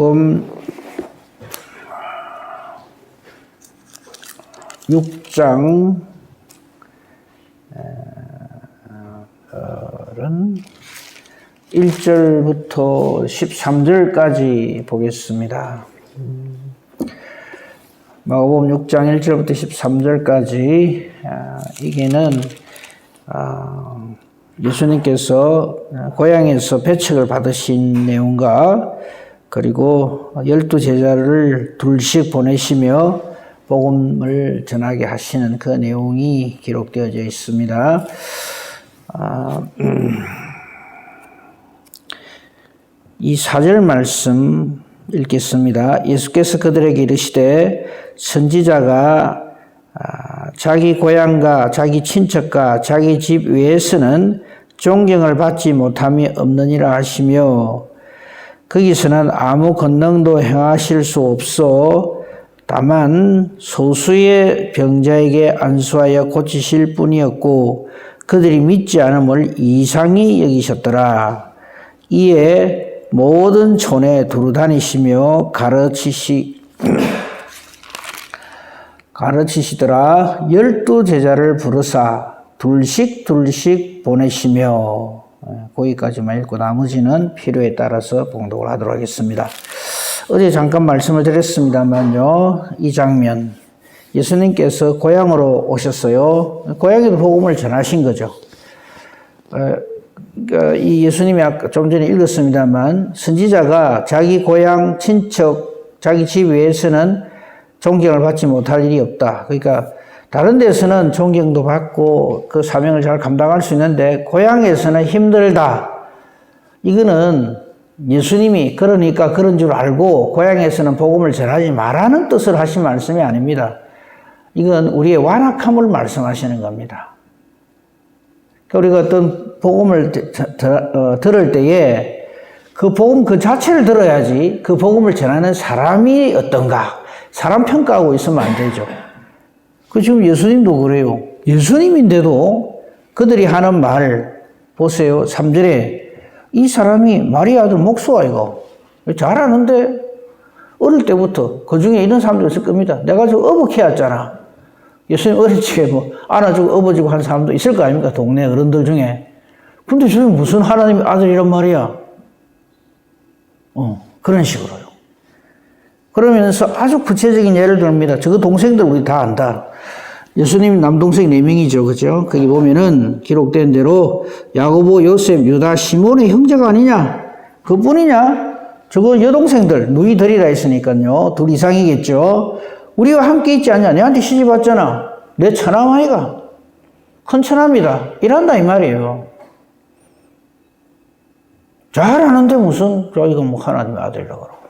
마가복음 6장 1절부터 13절까지 보겠습니다. 마가복음 6장 1절부터 13절까지 이게는 예수님께서 고향에서 배척을 받으신 내용과 그리고 12제자를 둘씩 보내시며 복음을 전하게 하시는 그 내용이 기록되어져 있습니다. 이 4절 말씀 읽겠습니다. 예수께서 그들에게 이르시되 선지자가 자기 고향과 자기 친척과 자기 집 외에서는 존경을 받지 못함이 없느니라 하시며 거기서는 아무 권능도 행하실 수 없어 다만 소수의 병자에게 안수하여 고치실 뿐이었고 그들이 믿지 않음을 이상히 여기셨더라. 이에 모든 촌에 두루다니시며 가르치시더라. 12제자를 부르사 둘씩 보내시며 거기까지만 읽고 나머지는 필요에 따라서 봉독을 하도록 하겠습니다. 어제 잠깐 말씀을 드렸습니다만요. 이 장면 예수님께서 고향으로 오셨어요. 고향에도 복음을 전하신 거죠. 이 예수님이 아까 좀 전에 읽었습니다만 선지자가 자기 고향, 친척, 자기 집 외에서는 존경을 받지 못할 일이 없다. 그러니까 다른 데서는 존경도 받고 그 사명을 잘 감당할 수 있는데 고향에서는 힘들다. 이거는 예수님이 그러니까 그런 줄 알고 고향에서는 복음을 전하지 말라는 뜻을 하신 말씀이 아닙니다. 이건 우리의 완악함을 말씀하시는 겁니다. 우리가 어떤 복음을 들을 때에 그 복음 그 자체를 들어야지 그 복음을 전하는 사람이 어떤가 사람 평가하고 있으면 안 되죠. 그 지금 예수님도 그래요. 예수님인데도 그들이 하는 말 보세요. 3절에 이 사람이 마리아 아들 목수아 이거 잘하는데 어릴 때부터 그 중에 이런 사람도 있을 겁니다. 내가 저 어버키웠잖아. 예수님 어릴 적에 뭐 안아주고 업어주고 한 사람도 있을 거 아닙니까? 동네 어른들 중에. 근데 저게 무슨 하나님의 아들이란 말이야? 그런 식으로요. 그러면서 아주 구체적인 예를 듭니다. 저거 동생들 우리 다 안다. 예수님 남동생 4명이죠. 그죠? 거기 보면은 기록된 대로 야고보, 요셉, 유다, 시몬의 형제가 아니냐? 그뿐이냐? 저거 여동생들, 누이들이라 했으니까요. 둘 이상이겠죠. 우리와 함께 있지 않냐? 내한테 시집 왔잖아. 내 처남아이가. 큰 처남이다. 이란다 이 말이에요. 잘하는데 무슨 저희가 뭐 하나님의 아들이라고 그러고.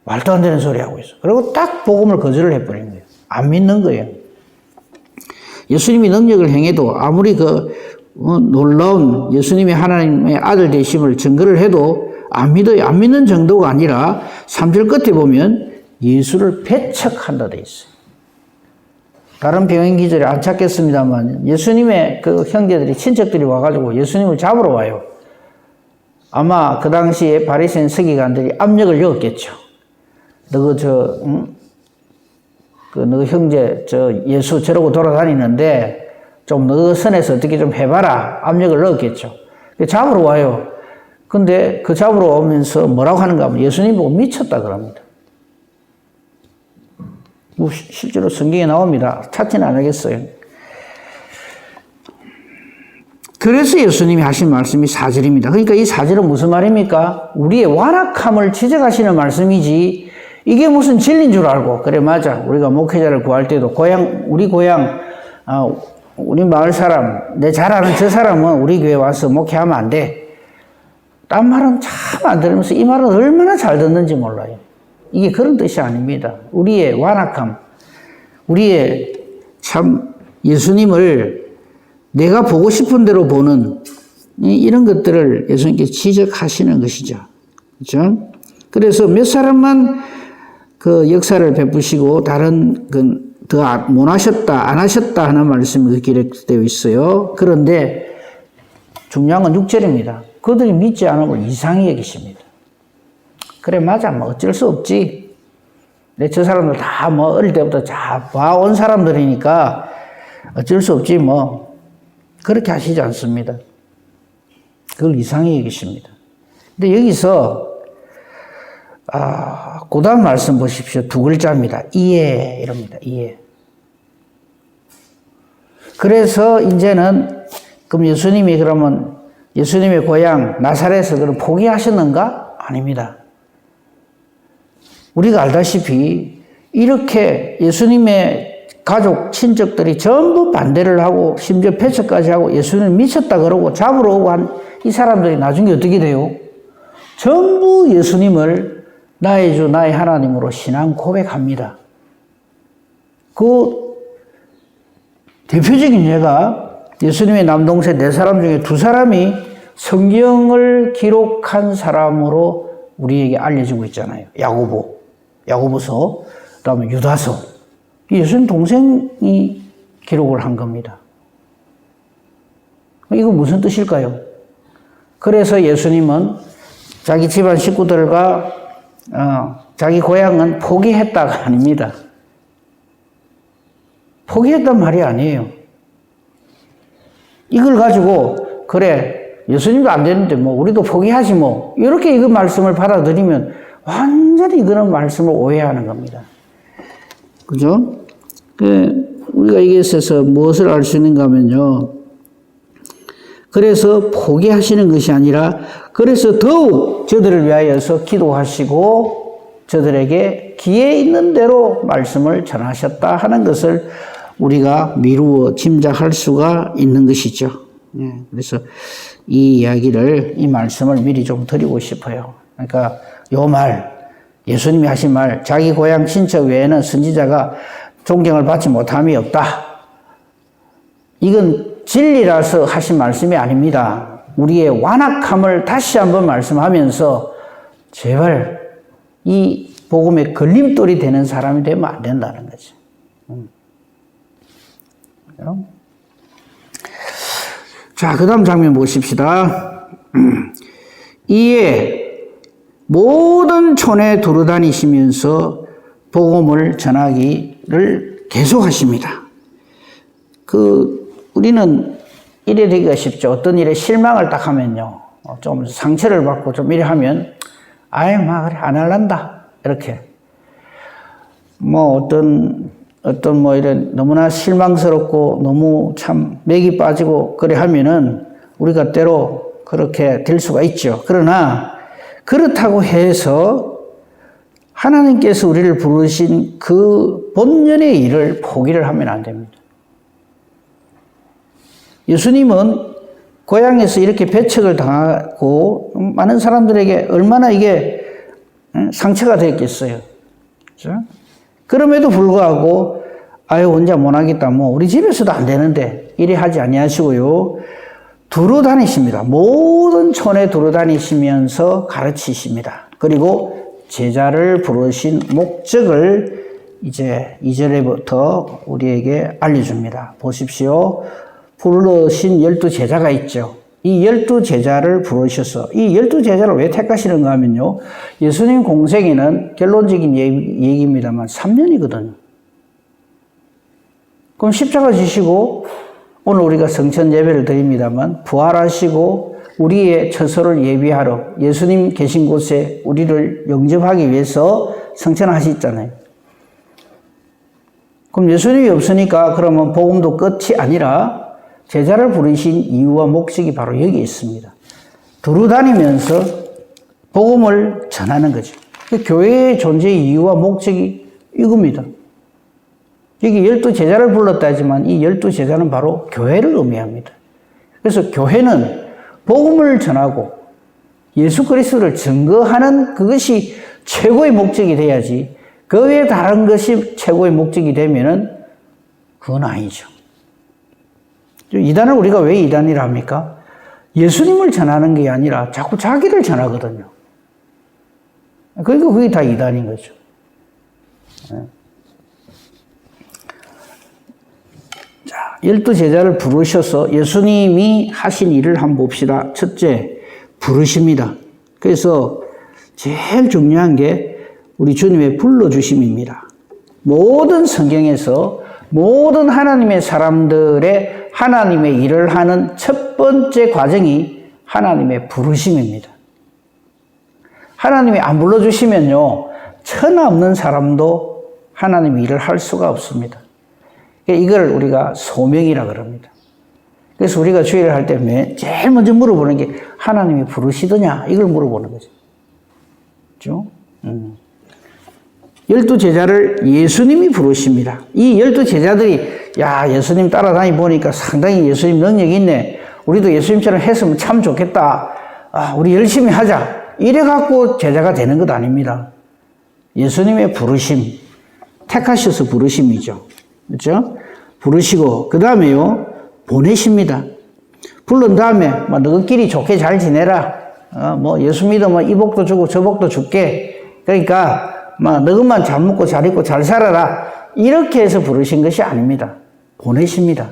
말도 안 되는 소리 하고 있어. 그리고 딱 복음을 거절을 해버린 거예요. 안 믿는 거예요. 예수님이 능력을 행해도 아무리 놀라운 예수님이 하나님의 아들 되심을 증거를 해도 안 믿어요. 안 믿는 정도가 아니라 3절 끝에 보면 예수를 배척한다 돼 있어요. 다른 병행 기절에 안 찾겠습니다만 예수님의 그 형제들이 친척들이 와가지고 예수님을 잡으러 와요. 아마 그 당시에 바리새인 서기관들이 압력을 넣었겠죠. 너 너 형제 예수 저러고 돌아다니는데 좀 너 선에서 어떻게 좀 해봐라. 압력을 넣었겠죠. 잡으러 와요. 근데 그 잡으러 오면서 뭐라고 하는가 하면 예수님 보고 미쳤다 그럽니다. 뭐 실제로 성경에 나옵니다. 찾지는 않겠어요. 그래서 예수님이 하신 말씀이 4절입니다. 그러니까 이 4절은 무슨 말입니까? 우리의 완악함을 지적하시는 말씀이지 이게 무슨 진리인 줄 알고 그래 맞아. 우리가 목회자를 구할 때도 우리 고향 우리 마을 사람 내 잘 아는 저 사람은 우리 교회 와서 목회하면 안 돼. 딴 말은 참 안 들으면서 이 말은 얼마나 잘 듣는지 몰라요. 이게 그런 뜻이 아닙니다. 우리의 완악함, 우리의 참 예수님을 내가 보고 싶은 대로 보는 이런 것들을 예수님께서 지적하시는 것이죠. 그렇죠? 그래서 몇 사람만 그 역사를 베푸시고 다른 더 못하셨다, 안 하셨다 하는 말씀이 기록되어 있어요. 그런데 중요한 건 6절입니다. 그들이 믿지 않음을 이상히 여기십니다. 그래, 맞아. 뭐 어쩔 수 없지. 근데 저 사람들 다 뭐 어릴 때부터 다 봐온 사람들이니까 어쩔 수 없지 뭐. 그렇게 하시지 않습니다. 그걸 이상히 여기십니다. 근데 여기서 그 다음 말씀 보십시오. 두 글자입니다. 이해 이럽니다. 이해. 그래서 이제는 그럼 예수님이 그러면 예수님의 고향 나사렛을 그럼 포기하셨는가? 아닙니다. 우리가 알다시피 이렇게 예수님의 가족, 친척들이 전부 반대를 하고 심지어 배척까지 하고 예수님을 미쳤다 그러고 잡으러 오고 한 이 사람들이 나중에 어떻게 돼요? 전부 예수님을 나의 주, 나의 하나님으로 신앙 고백합니다. 그 대표적인 예가 예수님의 남동생 4사람 중에 2사람이 성경을 기록한 사람으로 우리에게 알려지고 있잖아요. 야고보서, 그 다음에 유다서. 예수님 동생이 기록을 한 겁니다. 이거 무슨 뜻일까요? 그래서 예수님은 자기 집안 식구들과 자기 고향은 포기했다가 아닙니다. 포기했단 말이 아니에요. 이걸 가지고 그래 예수님도 안 되는데 뭐 우리도 포기하지 뭐 이렇게 이거 말씀을 받아들이면 완전히 그런 말씀을 오해하는 겁니다. 그죠? 우리가 여기에 있어서 무엇을 알 수 있는가 하면요. 그래서 포기하시는 것이 아니라 그래서 더욱 저들을 위하여서 기도하시고 저들에게 기회 있는 대로 말씀을 전하셨다 하는 것을 우리가 미루어 짐작할 수가 있는 것이죠. 그래서 이 말씀을 미리 좀 드리고 싶어요. 그러니까 예수님이 하신 말, 자기 고향 친척 외에는 선지자가 존경을 받지 못함이 없다. 이건 진리라서 하신 말씀이 아닙니다. 우리의 완악함을 다시 한번 말씀하면서 제발 이 복음의 걸림돌이 되는 사람이 되면 안 된다는 거죠. 자, 그 다음 장면 보십시다. 이에 모든 촌에 두루다니시면서 복음을 전하기를 계속하십니다. 우리는 이래 되기가 쉽죠. 어떤 일에 실망을 딱 하면요. 좀 상처를 받고 좀 이래 하면, 그래, 안 할란다. 이렇게. 이런 너무나 실망스럽고 너무 참 맥이 빠지고 그래 하면은 우리가 때로 그렇게 될 수가 있죠. 그러나 그렇다고 해서 하나님께서 우리를 부르신 그 본연의 일을 포기를 하면 안 됩니다. 예수님은 고향에서 이렇게 배척을 당하고 많은 사람들에게 얼마나 이게 상처가 됐겠어요. 그렇죠? 그럼에도 불구하고 혼자 못하겠다. 우리 집에서도 안 되는데 이래 하지 아니하시고요. 두루 다니십니다. 모든 촌에 두루 다니시면서 가르치십니다. 그리고 제자를 부르신 목적을 이제 2절에부터 우리에게 알려줍니다. 보십시오. 부르신 12제자가 있죠. 이 12제자를 부르셔서 이 12제자를 왜 택하시는가 하면요. 예수님 공생애는 결론적인 얘기입니다만 3년이거든요. 그럼 십자가 지시고 오늘 우리가 성천 예배를 드립니다만 부활하시고 우리의 처소를 예비하러 예수님 계신 곳에 우리를 영접하기 위해서 성천하셨잖아요. 그럼 예수님이 없으니까 그러면 복음도 끝이 아니라 제자를 부르신 이유와 목적이 바로 여기 있습니다. 두루 다니면서 복음을 전하는 거죠. 교회의 존재의 이유와 목적이 이겁니다. 여기 12제자를 불렀다 하지만 이 12제자는 바로 교회를 의미합니다. 그래서 교회는 복음을 전하고 예수 그리스도를 증거하는 그것이 최고의 목적이 돼야지 그 외에 다른 것이 최고의 목적이 되면은 그건 아니죠. 이단을 우리가 왜 이단이라 합니까? 예수님을 전하는 게 아니라 자꾸 자기를 전하거든요. 그러니까 그게 다 이단인 거죠. 자, 12제자를 부르셔서 예수님이 하신 일을 한번 봅시다. 첫째, 부르십니다. 그래서 제일 중요한 게 우리 주님의 불러주심입니다. 모든 성경에서 모든 하나님의 사람들의 하나님의 일을 하는 첫 번째 과정이 하나님의 부르심입니다. 하나님이 안 불러주시면요, 천하 없는 사람도 하나님의 일을 할 수가 없습니다. 이걸 우리가 소명이라 그럽니다. 그래서 우리가 주일을 할 때 제일 먼저 물어보는 게 하나님이 부르시더냐? 이걸 물어보는 거죠. 그렇죠? 12제자를 예수님이 부르십니다. 이 12제자들이 예수님 따라다니 보니까 상당히 예수님 능력이 있네. 우리도 예수님처럼 했으면 참 좋겠다. 우리 열심히 하자. 이래갖고 제자가 되는 것 아닙니다. 예수님의 부르심, 택하셔서 부르심이죠. 그렇죠? 부르시고 그 다음에요, 보내십니다. 부른 다음에 너희끼리 좋게 잘 지내라. 예수 믿으면 이 복도 주고 저 복도 줄게. 그러니까 너희만 잘 먹고 잘 입고 잘 살아라. 이렇게 해서 부르신 것이 아닙니다. 보내십니다.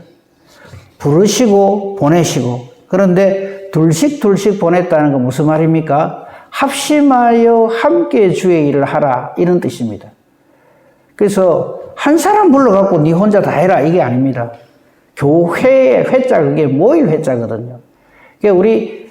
부르시고 보내시고. 그런데 둘씩 보냈다는 건 무슨 말입니까? 합심하여 함께 주의 일을 하라, 이런 뜻입니다. 그래서 한 사람 불러갖고 네 혼자 다 해라, 이게 아닙니다. 교회의 회자, 그게 모일 회자거든요. 그러니까 우리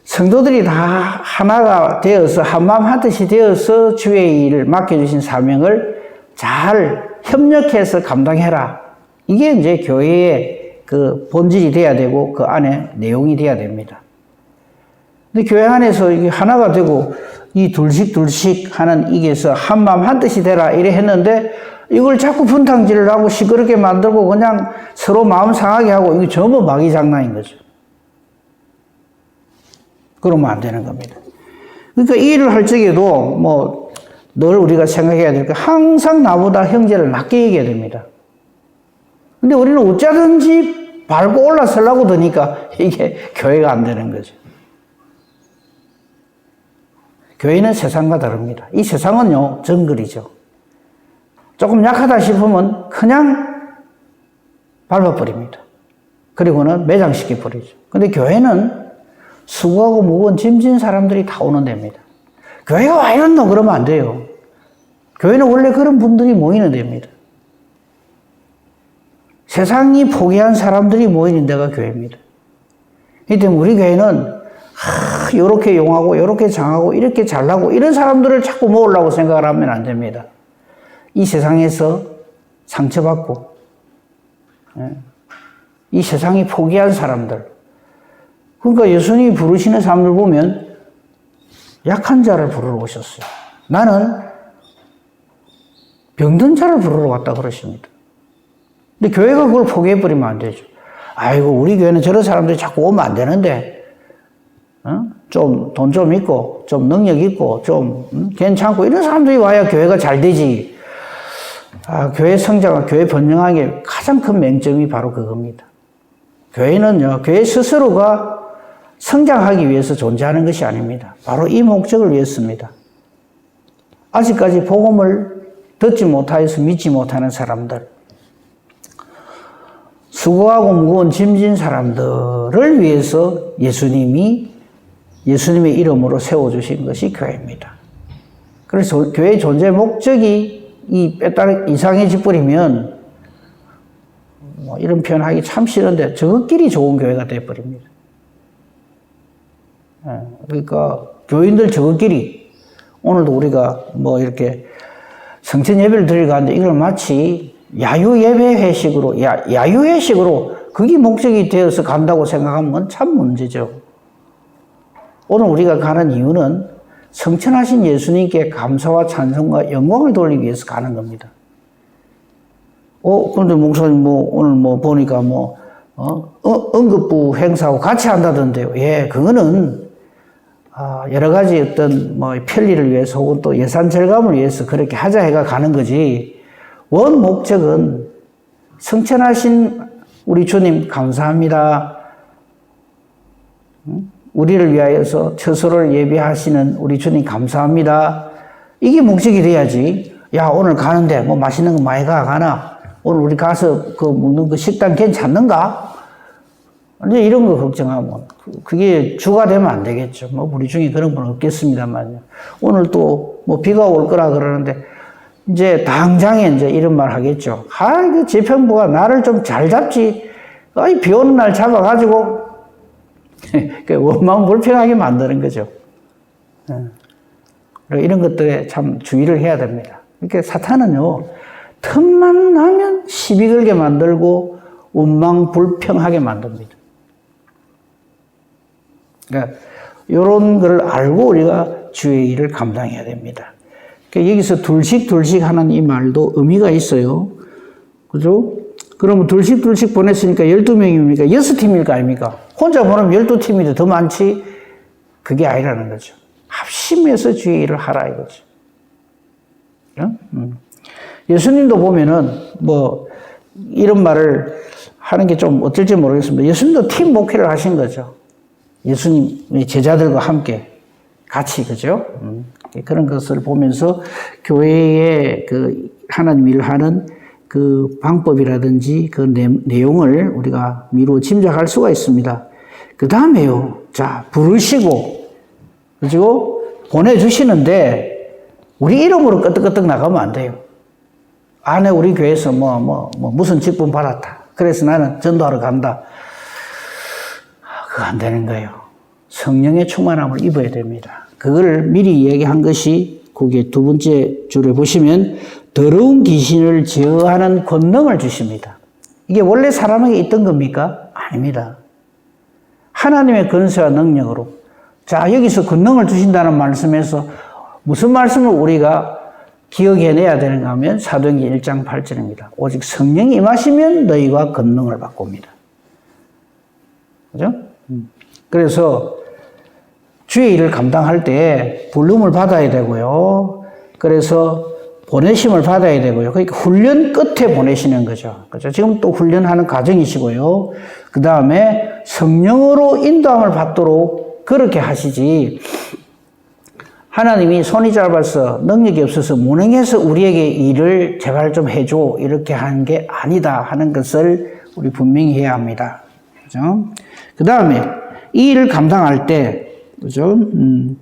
성도들이 다 하나가 되어서 한마음 한뜻이 되어서 주의 일을 맡겨주신 사명을 잘 협력해서 감당해라. 이게 이제 교회의 그 본질이 돼야 되고 그 안에 내용이 돼야 됩니다. 근데 교회 안에서 이게 하나가 되고 이 둘씩 하는 이게서 한마음 한뜻이 되라 이래 했는데 이걸 자꾸 분탕질을 하고 시끄럽게 만들고 그냥 서로 마음 상하게 하고 이게 전부 마귀 장난인 거죠. 그러면 안 되는 겁니다. 그러니까 이 일을 할 적에도 늘 우리가 생각해야 될 게 항상 나보다 형제를 낮게 얘기해야 됩니다. 근데 우리는 어쩌든지 밟고 올라서려고 드니까 이게 교회가 안 되는 거죠. 교회는 세상과 다릅니다. 이 세상은요, 정글이죠. 조금 약하다 싶으면 그냥 밟아버립니다. 그리고는 매장시켜버리죠. 근데 교회는 수고하고 무거운 짐진 사람들이 다 오는 데입니다. 교회가 와 이랬노? 그러면 안 돼요. 교회는 원래 그런 분들이 모이는 데입니다. 세상이 포기한 사람들이 모이는 데가 교회입니다. 이 때문에 우리 교회는 요렇게 용하고 요렇게 장하고 이렇게 잘나고 이런 사람들을 자꾸 모으려고 생각을 하면 안 됩니다. 이 세상에서 상처받고 이 세상이 포기한 사람들, 그러니까 예수님이 부르시는 사람들 보면 약한 자를 부르러 오셨어요. 나는 병든 자를 부르러 왔다 그러십니다. 근데 교회가 그걸 포기해버리면 안 되죠. 아이고 우리 교회는 저런 사람들이 자꾸 오면 안 되는데 좀 돈 좀 있고 좀 능력 있고 좀 괜찮고 이런 사람들이 와야 교회가 잘 되지. 교회 성장과 교회 번영하기에 가장 큰 맹점이 바로 그겁니다. 교회는요, 교회 스스로가 성장하기 위해서 존재하는 것이 아닙니다. 바로 이 목적을 위해서입니다. 아직까지 복음을 듣지 못하여서 믿지 못하는 사람들, 수고하고 무거운 짐진 사람들을 위해서 예수님의 이름으로 세워주신 것이 교회입니다. 그래서 교회의 존재 목적이 이 빼따라 이상해져 버리면 이런 표현하기 참 싫은데 저것끼리 좋은 교회가 돼버립니다. 그러니까 교인들 저것끼리 오늘도 우리가 이렇게 성찬 예배를 드리러 가는데 이걸 마치 야유예배 회식으로 야유회식으로 그게 목적이 되어서 간다고 생각하면 참 문제죠. 오늘 우리가 가는 이유는 성천하신 예수님께 감사와 찬송과 영광을 돌리기 위해서 가는 겁니다. 그런데 목사님 오늘 보니까 응급부 행사하고 같이 한다던데요. 예, 그거는 여러 가지 어떤 편리를 위해서 혹은 또 예산 절감을 위해서 그렇게 하자 해가 가는 거지. 원 목적은 성천하신 우리 주님 감사합니다. 우리를 위하여서 처소를 예비하시는 우리 주님 감사합니다. 이게 목적이 돼야지. 야, 오늘 가는데 맛있는 거 많이 가나? 오늘 우리 가서 먹는 그 식당 괜찮는가? 이제 이런 거 걱정하면 그게 주가 되면 안 되겠죠. 뭐 우리 중에 그런 분 없겠습니다만요. 오늘 또 뭐 비가 올 거라 그러는데 이제 당장에 이제 이런 말 하겠죠. 그 재평부가 나를 좀 잘 잡지. 비 오는 날 잡아가지고 원망 불평하게 만드는 거죠. 이런 것들에 참 주의를 해야 됩니다. 그러니까 사탄은요, 틈만 나면 시비 걸게 만들고 원망 불평하게 만듭니다. 그러니까 이런 걸 알고 우리가 주의 일을 감당해야 됩니다. 그러니까 여기서 둘씩 하는 이 말도 의미가 있어요. 그죠? 그러면 둘씩 보냈으니까 12명입니까? 6팀일 거 아닙니까? 혼자 보내면 12팀이 더 많지? 그게 아니라는 거죠. 합심해서 주의 일을 하라 이거죠. 예수님도 보면은 뭐 이런 말을 하는 게 좀 어떨지 모르겠습니다. 예수님도 팀 목회를 하신 거죠. 예수님의 제자들과 함께 같이, 그죠? 그런 것을 보면서 교회의 그 하나님 일을 하는 그 방법이라든지 그 내용을 우리가 미루어 짐작할 수가 있습니다. 그 다음에요. 자, 부르시고, 그리고 보내주시는데 우리 이름으로 끄떡끄떡 나가면 안 돼요. 안에 우리 교회에서 무슨 직분 받았다. 그래서 나는 전도하러 간다. 그거 안 되는 거예요. 성령의 충만함을 입어야 됩니다. 그걸 미리 얘기한 것이 거기에 두 번째 줄에 보시면 더러운 귀신을 제어하는 권능을 주십니다. 이게 원래 사람에게 있던 겁니까? 아닙니다. 하나님의 권세와 능력으로. 자, 여기서 권능을 주신다는 말씀에서 무슨 말씀을 우리가 기억해내야 되는가 하면 사도행전 1장 8절입니다. 오직 성령이 임하시면 너희가 권능을 받고 옵니다. 그죠? 그래서 주의 일을 감당할 때 부름을 받아야 되고요. 그래서 보내심을 받아야 되고요. 그러니까 훈련 끝에 보내시는 거죠. 그죠? 지금 또 훈련하는 과정이시고요. 그 다음에 성령으로 인도함을 받도록 그렇게 하시지. 하나님이 손이 짧아서 능력이 없어서 무능해서 우리에게 일을 제발 좀 해줘 이렇게 하는 게 아니다 하는 것을 우리 분명히 해야 합니다. 그죠? 그 다음에 이 일을 감당할 때, 그죠?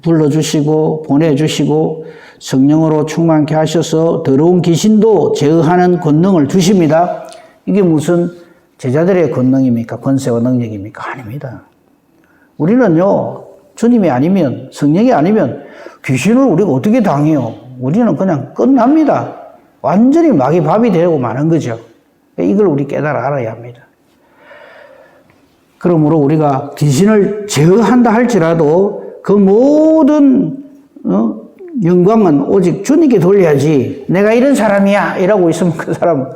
불러주시고 보내주시고 성령으로 충만케 하셔서 더러운 귀신도 제어하는 권능을 주십니다. 이게 무슨 제자들의 권능입니까? 권세와 능력입니까? 아닙니다. 우리는요, 주님이 아니면, 성령이 아니면 귀신을 우리가 어떻게 당해요? 우리는 그냥 끝납니다. 완전히 막이 밥이 되고 마는 거죠. 이걸 우리 깨달아 알아야 합니다. 그러므로 우리가 귀신을 제어한다 할지라도 그 모든 영광은 오직 주님께 돌려야지. 내가 이런 사람이야 이러고 있으면 그 사람은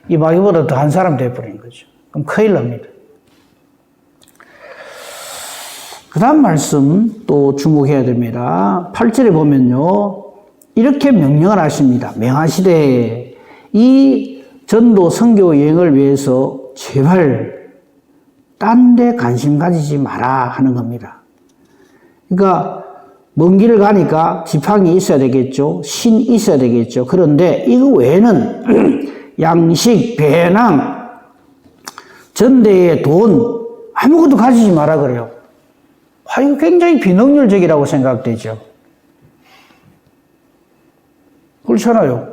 이 마귀보다 더한 사람 되어버리는 거죠. 그럼 큰일 납니다. 그 다음 말씀 또 주목해야 됩니다. 8절에 보면요. 이렇게 명령을 하십니다. 명하시되 이 전도 선교 여행을 위해서 제발 딴 데 관심 가지지 마라 하는 겁니다. 그러니까 먼 길을 가니까 지팡이 있어야 되겠죠. 신 있어야 되겠죠. 그런데 이거 외에는 양식, 배낭, 전대의 돈 아무것도 가지지 마라 그래요. 이거 굉장히 비능률적이라고 생각되죠. 그렇잖아요.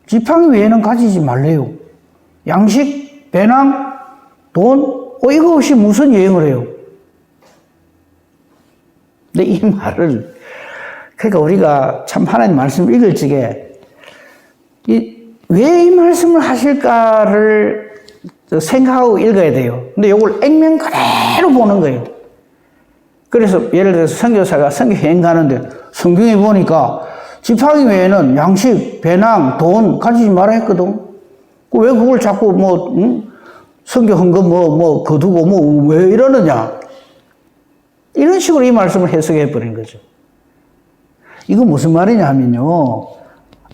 지팡이 외에는 가지지 말래요. 양식, 배낭, 돈, 이거 없이 무슨 여행을 해요? 근데 이 말을, 그러니까 우리가 참 하나님 말씀을 읽을 적에, 왜 이 말씀을 하실까를 생각하고 읽어야 돼요. 근데 이걸 액면 그대로 보는 거예요. 그래서 예를 들어서 선교사가 선교 여행 가는데 성경에 보니까 지팡이 외에는 양식, 배낭, 돈 가지지 마라 했거든. 왜 그걸 자꾸 선교 헌금 거두고 왜 이러느냐. 이런 식으로 이 말씀을 해석해 버린 거죠. 이거 무슨 말이냐 하면요.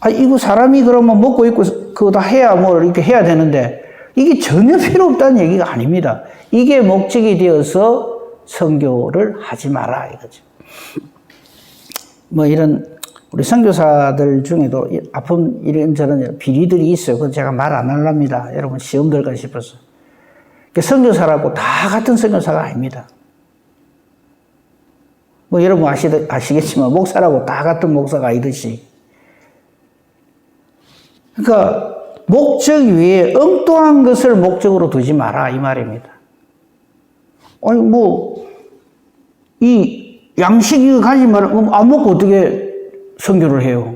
이거 사람이 그러면 먹고 입고 그거 다 해야 이렇게 해야 되는데 이게 전혀 필요 없다는 얘기가 아닙니다. 이게 목적이 되어서 선교를 하지 마라 이거죠. 이런 우리 선교사들 중에도 아픈 이런저런 비리들이 있어요. 그건 제가 말 안 하렵니다. 여러분 시험 들까 싶어서. 선교사라고 다 같은 선교사가 아닙니다. 뭐 여러분 아시겠지만 목사라고 다 같은 목사가 아니듯이. 그러니까 목적 위에 엉뚱한 것을 목적으로 두지 마라 이 말입니다. 아니 이 양식이 가지 마라. 안 먹고 어떻게 선교를 해요?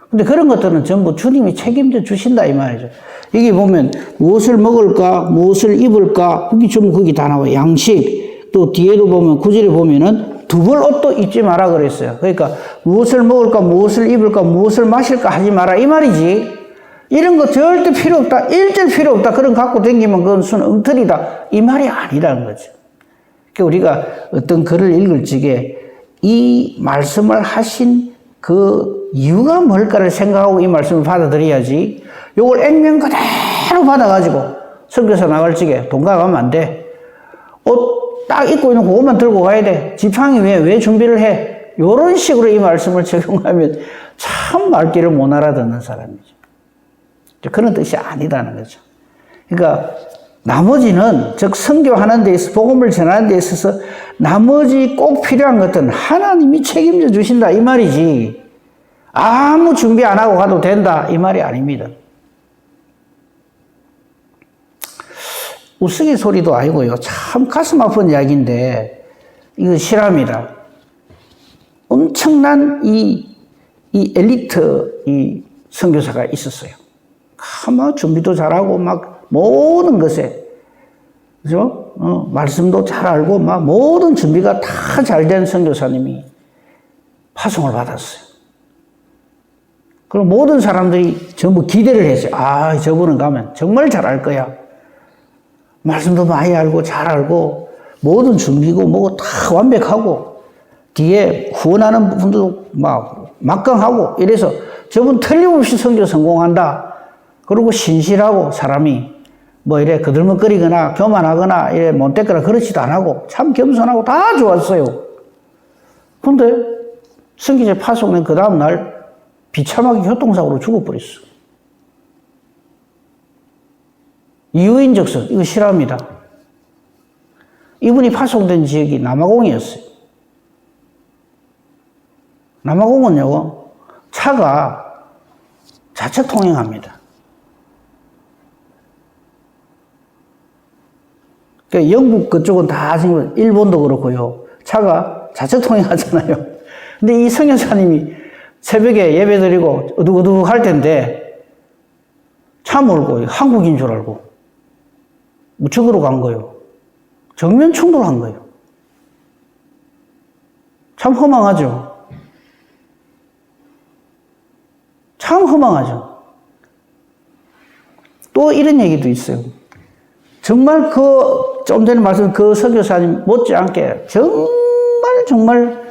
근데 그런 것들은 전부 주님이 책임져 주신다 이 말이죠. 여기 보면 무엇을 먹을까, 무엇을 입을까, 거기 다 나와요. 양식. 또 뒤에도 보면 9절에 보면은 두 벌 옷도 입지 마라 그랬어요. 그러니까 무엇을 먹을까, 무엇을 입을까, 무엇을 마실까 하지 마라 이 말이지. 이런 거 절대 필요 없다. 일절 필요 없다. 그런 갖고 다니면 그건 순 엉터리다. 이 말이 아니라는 거죠. 그러니까 우리가 어떤 글을 읽을 적에 이 말씀을 하신 그 이유가 뭘까를 생각하고 이 말씀을 받아들여야지. 요걸 액면 그대로 받아가지고 선교사 나갈 적에 돈 가가면 안 돼. 옷 딱 입고 있는 그것만 들고 가야 돼. 지팡이 왜 준비를 해? 요런 식으로 이 말씀을 적용하면 참 말귀를 못 알아듣는 사람이죠. 그런 뜻이 아니다는 거죠. 그러니까 나머지는 즉 선교하는 데 있어서 복음을 전하는 데 있어서 나머지 꼭 필요한 것들은 하나님이 책임져 주신다 이 말이지. 아무 준비 안 하고 가도 된다 이 말이 아닙니다. 우스갯소리도 아니고요. 참 가슴 아픈 이야기인데 이거 실화입니다. 엄청난 이 엘리트 이 선교사가 있었어요. 막 준비도 잘하고 막 모든 것에 그죠? 말씀도 잘 알고 막 모든 준비가 다 잘 된 선교사님이 파송을 받았어요. 그럼 모든 사람들이 전부 기대를 했어요. 아, 저분은 가면 정말 잘할 거야. 말씀도 많이 알고 잘 알고 모든 준비고 뭐고 다 완벽하고 뒤에 후원하는 분들도 막 막강하고 이래서 저분 틀림없이 선교 성공한다. 그리고 신실하고 사람이 뭐 이래 거들먹거리거나 교만하거나 이래 못됐거나 그렇지도 안 하고 참 겸손하고 다 좋았어요. 근데 선교제 파송된 그 다음날 비참하게 교통사고로 죽어버렸어. 이유인즉슨 이거 실화입니다. 이분이 파송된 지역이 남아공이었어요. 남아공은요 차가 좌측 통행합니다. 그러니까 영국 그쪽은 다 지금 일본도 그렇고요. 차가 좌측 통행하잖아요. 근데 이 선교사님이 새벽에 예배 드리고 어둑어둑 할 텐데 차 몰고 한국인 줄 알고 우측으로 간 거예요. 정면 충돌한 거예요. 참 허망하죠. 참 허망하죠. 또 이런 얘기도 있어요. 정말 좀 전에 말씀 그 선교사님 못지않게 정말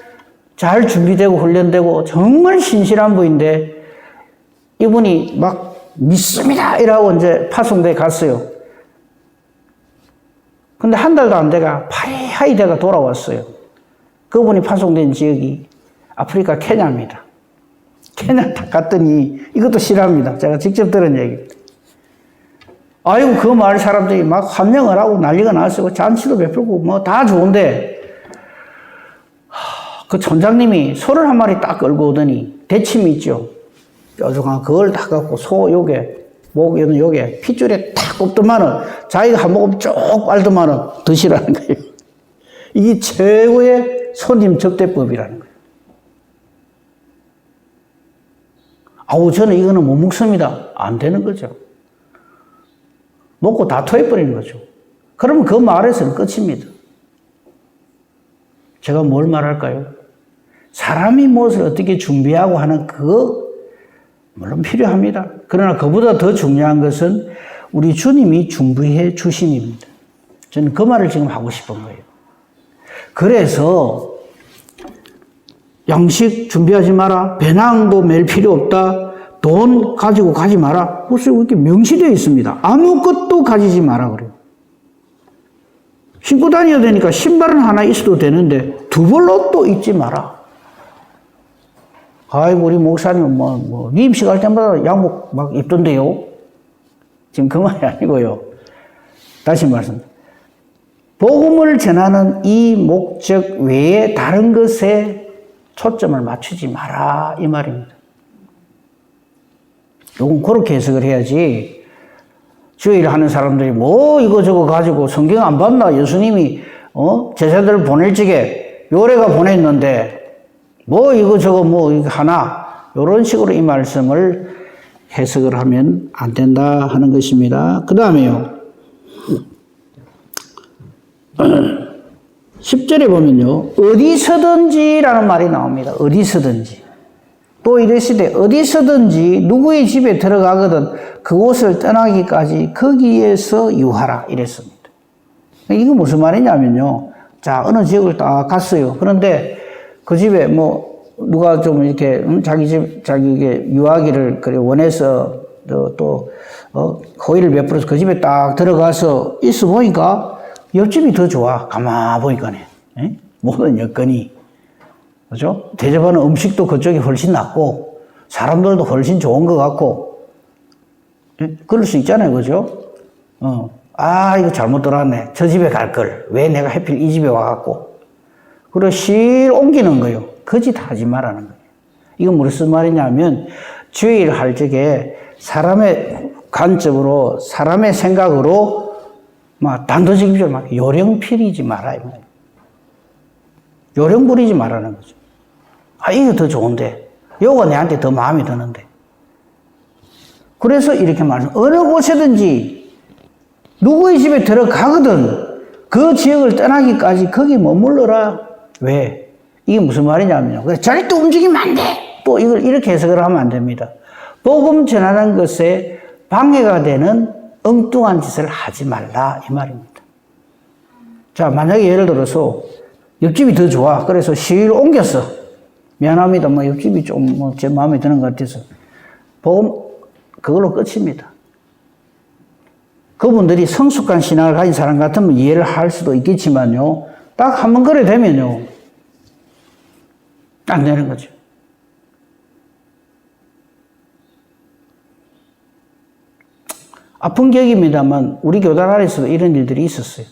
잘 준비되고 훈련되고 정말 신실한 분인데 이분이 막 믿습니다 이라고 이제 파송대에 갔어요. 근데 한 달도 안 돼가 파리하이 돼가 돌아왔어요. 그분이 파송된 지역이 아프리카 케냐입니다. 케냐 딱 갔더니 이것도 실화입니다. 제가 직접 들은 얘기입니다. 아이고 그 마을 사람들이 막 환영을 하고 난리가 났어요. 잔치도 베풀고 뭐 다 좋은데 그 촌장님이 소를 한 마리 딱 끌고 오더니 대침이 있죠. 뾰족한 그걸 다 갖고 소 요게 목 요게 핏줄에 탁 꼽더만은 자기가 한 모금 쭉 빨더만은 드시라는 거예요. 이게 최고의 손님 접대법이라는 거예요. 아우 저는 이거는 못 먹습니다. 안 되는 거죠. 먹고 다 토해버리는 거죠. 그러면 그 말에서는 끝입니다. 제가 뭘 말할까요? 사람이 무엇을 어떻게 준비하고 하는 그거 물론 필요합니다. 그러나 그보다 더 중요한 것은 우리 주님이 준비해 주심입니다. 저는 그 말을 지금 하고 싶은 거예요. 그래서 양식 준비하지 마라. 배낭도 맬 필요 없다. 돈 가지고 가지 마라. 그래서 이렇게 명시되어 있습니다. 아무것도 가지지 마라 그래요. 신고 다녀야 되니까 신발은 하나 있어도 되는데 두 벌로 또 입지 마라. 아이고 우리 목사님 미임식 할 때마다 양복 막 입던데요. 지금 그 말이 아니고요. 다시 말씀. 복음을 전하는 이 목적 외에 다른 것에 초점을 맞추지 마라 이 말입니다. 요건 그렇게 해석을 해야지. 주일 하는 사람들이 뭐 이거저거 가지고 성경 안 봤나? 예수님이 제자들 보낼 적에 요래가 보냈는데 뭐 이거저거 뭐 이거 하나 요런 식으로 이 말씀을 해석을 하면 안 된다 하는 것입니다. 그 다음에요. 10절에 보면요. 어디서든지라는 말이 나옵니다. 어디서든지. 또 이르시되 어디서든지 누구의 집에 들어가거든 그곳을 떠나기까지 거기에서 유하라 이랬습니다. 이거 무슨 말이냐면요. 자, 어느 지역을 딱 갔어요. 그런데 그 집에 뭐 누가 좀 이렇게 자기 집 자기에게 유하기를 그래 원해서 또 호의를 베풀어서 그 집에 딱 들어가서 있어 보니까 옆집이 더 좋아. 가만 보니까네. 모든 여건이. 그죠? 대접하는 음식도 그쪽이 훨씬 낫고, 사람들도 훨씬 좋은 것 같고, 그럴 수 있잖아요. 그죠? 이거 잘못 들어왔네. 저 집에 갈 걸. 왜 내가 하필 이 집에 와갖고. 그리고 실 옮기는 거요. 거짓 하지 말라는 거예요. 이건 무슨 말이냐면, 주의를 할 적에 사람의 관점으로, 사람의 생각으로, 단도직입적으로 요령 피리지 마라. 이 말이에요. 요령 부리지 말라는 거죠. 이거 더 좋은데. 요거 내한테 더 마음에 드는데. 그래서 이렇게 말씀. 어느 곳에든지 누구의 집에 들어가거든 그 지역을 떠나기까지 거기 머물러라. 왜? 이게 무슨 말이냐면요. 절대 움직이면 안 돼. 또 이걸 이렇게 해석을 하면 안 됩니다. 복음 전하는 것에 방해가 되는 엉뚱한 짓을 하지 말라. 이 말입니다. 자, 만약에 예를 들어서 옆집이 더 좋아. 그래서 시위를 옮겼어. 미안합니다. 옆집이 좀 제 마음에 드는 것 같아서. 복음, 그걸로 끝입니다. 그분들이 성숙한 신앙을 가진 사람 같으면 이해를 할 수도 있겠지만요. 딱 한 번 그래 되면요. 안 되는 거죠. 아픈 격입니다만 우리 교단 안에서도 이런 일들이 있었어요.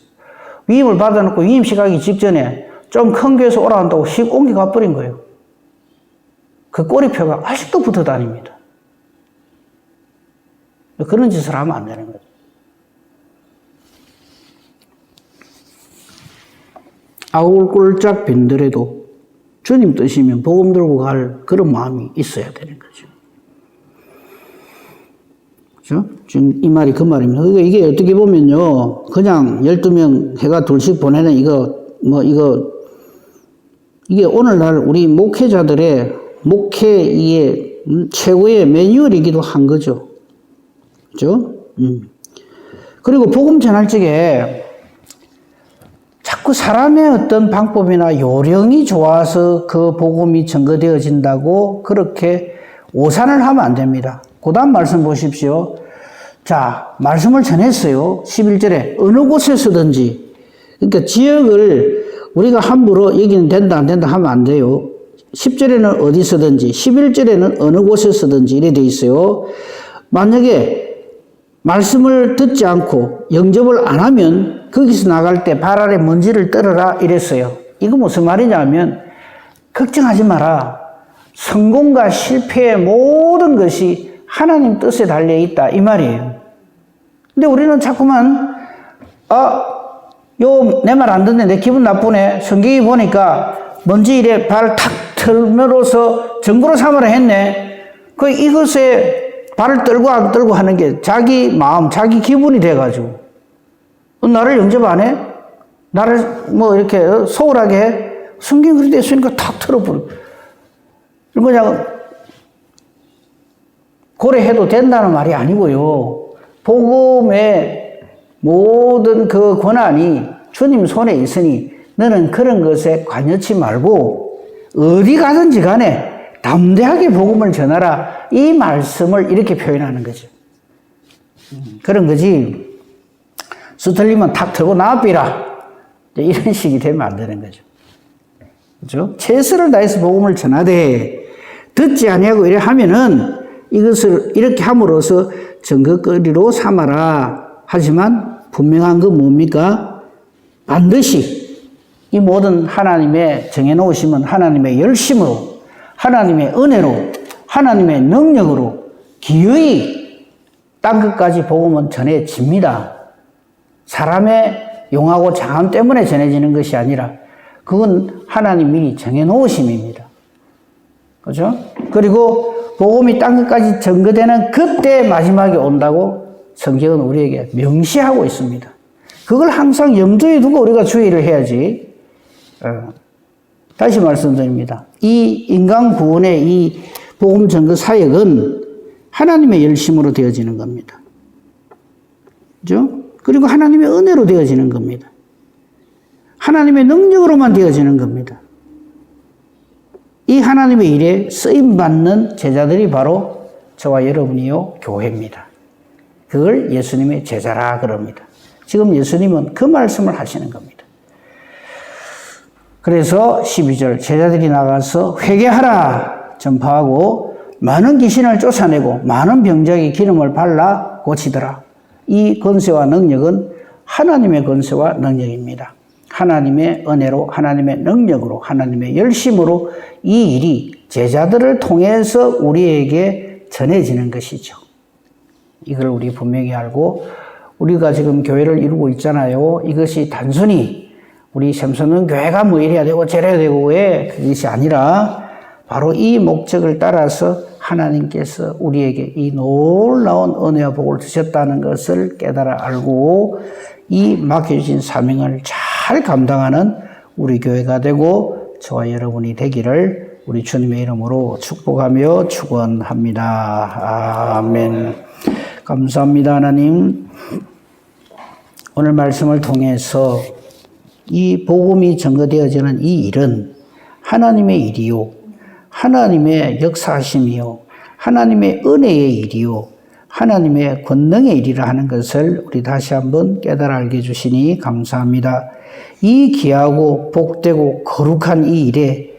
위임을 받아놓고 위임식 하기 직전에 좀 큰 교회에서 오라 한다고 씩 옮겨가 버린 거예요. 그 꼬리표가 아직도 붙어 다닙니다. 그런 짓을 하면 안 되는 거죠. 아울꼴짝 빈들에도 주님 뜻이면 복음 들고 갈 그런 마음이 있어야 되는 거죠. 그죠? 지금 이 말이 그 말입니다. 그러니까 이게 어떻게 보면요. 그냥 12명 해가 둘씩 보내는 이게 오늘날 우리 목회자들의 목회의 최고의 매뉴얼이기도 한 거죠. 그죠? 그리고 복음 전할 적에 자꾸 사람의 어떤 방법이나 요령이 좋아서 그 복음이 전거되어진다고 그렇게 오산을 하면 안 됩니다. 그 다음 말씀 보십시오. 자, 말씀을 전했어요. 11절에 어느 곳에서든지. 그러니까 지역을 우리가 함부로 여기는 된다 안 된다 하면 안 돼요. 10절에는 어디서든지 11절에는 어느 곳에서든지 이래 돼 있어요. 만약에 말씀을 듣지 않고 영접을 안 하면 거기서 나갈 때 발 아래 먼지를 떨어라 이랬어요. 이거 무슨 말이냐면 걱정하지 마라. 성공과 실패의 모든 것이 하나님 뜻에 달려있다 이 말이에요. 근데 우리는 자꾸만 내 말 안 듣네. 내 기분 나쁘네. 성경이 보니까 먼지 이래 발 탁 털므로서 정보로 삼으라 했네. 이것에 발을 떨고 안 떨고 하는 게 자기 마음, 자기 기분이 돼가지고 나를 영접 안 해? 나를 이렇게 소홀하게 해? 성경 그렇게 했으니까 탁 털어버려. 그냥 고려해도 된다는 말이 아니고요. 복음의 모든 그 권한이 주님 손에 있으니 너는 그런 것에 관여치 말고 어디 가든지 간에 담대하게 복음을 전하라. 이 말씀을 이렇게 표현하는 거죠. 그런 거지. 수틀리면 탁 털고 나와비라. 이런 식이 되면 안 되는 거죠. 그죠? 최선을 다해서 복음을 전하되 듣지 아니하고 이래 하면은 이것을 이렇게 함으로써 증거거리로 삼아라. 하지만 분명한 건 뭡니까? 반드시 이 모든 하나님의 정해놓으시면 하나님의 열심으로, 하나님의 은혜로, 하나님의 능력으로 기어이 땅끝까지 복음은 전해집니다. 사람의 용하고 장함 때문에 전해지는 것이 아니라 그건 하나님 미리 정해놓으심입니다. 그렇죠? 그리고 복음이 땅끝까지 전거되는 그때 마지막에 온다고 성경은 우리에게 명시하고 있습니다. 그걸 항상 염두에 두고 우리가 주의를 해야지. 다시 말씀드립니다. 이 인간 구원의 이 복음 전거 사역은 하나님의 열심으로 되어지는 겁니다. 그죠? 그리고 하나님의 은혜로 되어지는 겁니다. 하나님의 능력으로만 되어지는 겁니다. 이 하나님의 일에 쓰임받는 제자들이 바로 저와 여러분이요, 교회입니다. 그걸 예수님의 제자라 그럽니다. 지금 예수님은 그 말씀을 하시는 겁니다. 그래서 12절 제자들이 나가서 회개하라 전파하고 많은 귀신을 쫓아내고 많은 병자에게 기름을 발라 고치더라. 이 권세와 능력은 하나님의 권세와 능력입니다. 하나님의 은혜로, 하나님의 능력으로, 하나님의 열심으로 이 일이 제자들을 통해서 우리에게 전해지는 것이죠. 이걸 우리 분명히 알고 우리가 지금 교회를 이루고 있잖아요. 이것이 단순히 우리 샘서는 교회가 뭐 이래야 되고 저래야 되고 왜 그것이 아니라 바로 이 목적을 따라서 하나님께서 우리에게 이 놀라운 은혜와 복을 주셨다는 것을 깨달아 알고 이 맡겨주신 사명을 잘 감당하는 우리 교회가 되고 저와 여러분이 되기를 우리 주님의 이름으로 축복하며 축원합니다. 아멘. 감사합니다, 하나님. 오늘 말씀을 통해서 이 복음이 전거되어지는 이 일은 하나님의 일이요, 하나님의 역사하심이요, 하나님의 은혜의 일이요, 하나님의 권능의 일이라 하는 것을 우리 다시 한번 깨달아 알게 해주시니 감사합니다. 이 귀하고 복되고 거룩한 이 일에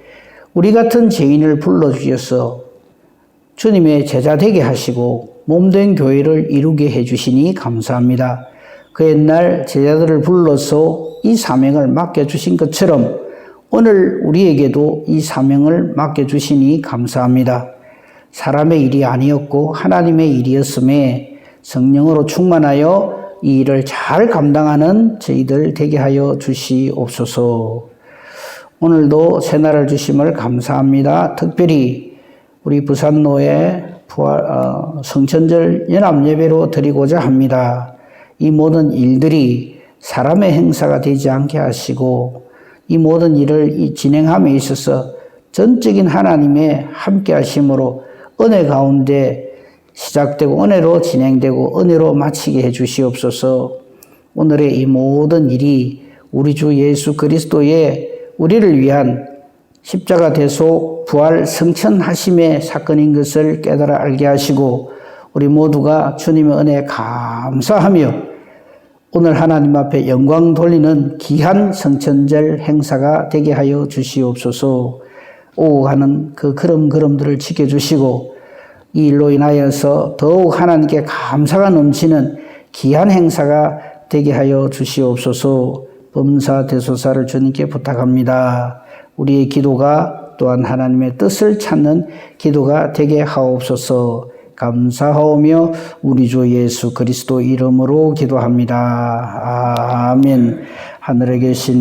우리 같은 죄인을 불러주셔서 주님의 제자 되게 하시고 몸된 교회를 이루게 해주시니 감사합니다. 그 옛날 제자들을 불러서 이 사명을 맡겨주신 것처럼 오늘 우리에게도 이 사명을 맡겨주시니 감사합니다. 사람의 일이 아니었고 하나님의 일이었음에 성령으로 충만하여 이 일을 잘 감당하는 저희들 되게 하여 주시옵소서. 오늘도 새날을 주심을 감사합니다. 특별히 우리 부산노회 성천절 연합예배로 드리고자 합니다. 이 모든 일들이 사람의 행사가 되지 않게 하시고 이 모든 일을 진행함에 있어서 전적인 하나님의 함께 하심으로 은혜 가운데 시작되고 은혜로 진행되고 은혜로 마치게 해 주시옵소서. 오늘의 이 모든 일이 우리 주 예수 그리스도의 우리를 위한 십자가 대속 부활 성천하심의 사건인 것을 깨달아 알게 하시고 우리 모두가 주님의 은혜에 감사하며 오늘 하나님 앞에 영광 돌리는 귀한 성천절 행사가 되게 하여 주시옵소서. 오고 가는 그 걸음걸음들을 지켜주시고 이 일로 인하여서 더욱 하나님께 감사가 넘치는 귀한 행사가 되게 하여 주시옵소서. 범사 대소사를 주님께 부탁합니다. 우리의 기도가 또한 하나님의 뜻을 찾는 기도가 되게 하옵소서. 감사하오며 우리 주 예수 그리스도 이름으로 기도합니다. 아멘. 하늘에 계신